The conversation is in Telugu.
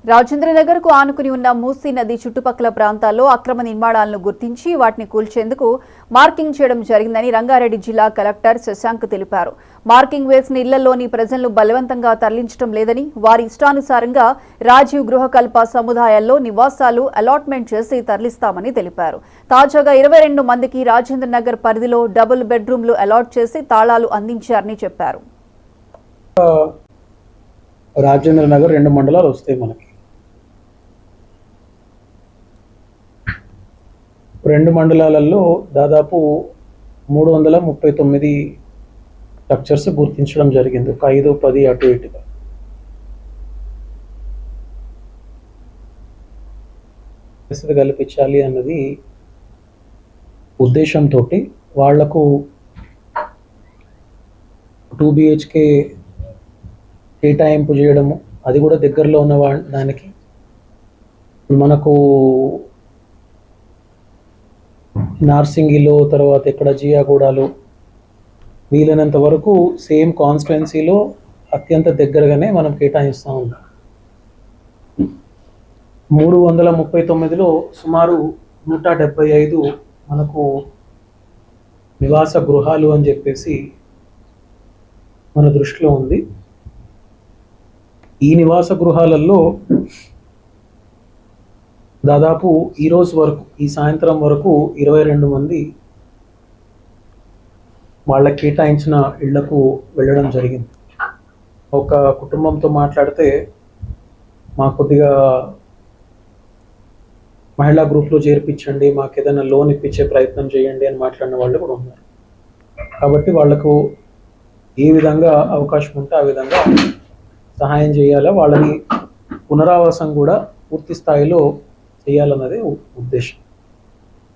రాజేంద్రనగర్ కు ఆనుకుని ఉన్న మూసీ నది చుట్టుపక్కల ప్రాంతాల్లో అక్రమ నిర్మాణాలను గుర్తించి వాటిని కూల్చేందుకు మార్కింగ్ చేయడం జరిగిందని రంగారెడ్డి జిల్లా కలెక్టర్ శశాంక్ తెలిపారు. మార్కింగ్ వేసిన ఇళ్లలోని ప్రజలను బలవంతంగా తరలించడం లేదని, వారి ఇష్టానుసారంగా రాజీవ్ గృహకల్ప సముదాయాల్లో నివాసాలు అలాట్మెంట్ చేసి తరలిస్తామని తెలిపారు. తాజాగా 22 మందికి రాజేంద్రనగర్ పరిధిలో డబుల్ బెడ్రూమ్లు అలాట్ చేసి తాళాలు అందించారని చెప్పారు. రాజేంద్రనగర్ 2 మండలాలు వస్తాయి. మనకి 2 మండలాలలో దాదాపు 339 స్ట్రక్చర్స్ గుర్తించడం జరిగింది. ఒక 5-10 అటు ఇటుగా. కల్పించాలి అన్నది ఉద్దేశంతో వాళ్లకు 2 BHK కేటాయింపు చేయడము, అది కూడా దగ్గరలో ఉన్న దానికి మనకు నార్సింగిలో, తర్వాత ఇక్కడ జియాగూడలో వీలైనంత వరకు సేమ్ కాన్స్టిట్యుయెన్సీలో అత్యంత దగ్గరగానే మనం కేటాయిస్తూ ఉన్నాం. 339లో సుమారు 175 మనకు నివాస గృహాలు అని చెప్పేసి మన దృష్టిలో ఉంది. ఈ నివాస గృహాలలో దాదాపు ఈ రోజు వరకు, ఈ సాయంత్రం వరకు 22 మంది వాళ్ళకి కేటాయించిన ఇళ్లకు వెళ్ళడం జరిగింది. ఒక కుటుంబంతో మాట్లాడితే మాకు కొద్దిగా మహిళా గ్రూప్లో చేర్పించండి, మాకు ఏదైనా లోన్ ఇప్పించే ప్రయత్నం చేయండి అని మాట్లాడిన వాళ్ళు కూడా ఉన్నారు. కాబట్టి వాళ్లకు ఏ విధంగా అవకాశం ఉంటే ఆ విధంగా సహాయం చేయాలా, వాళ్ళని పునరావాసం కూడా పూర్తి స్థాయిలో చేయాలన్నదే ఉద్దేశం.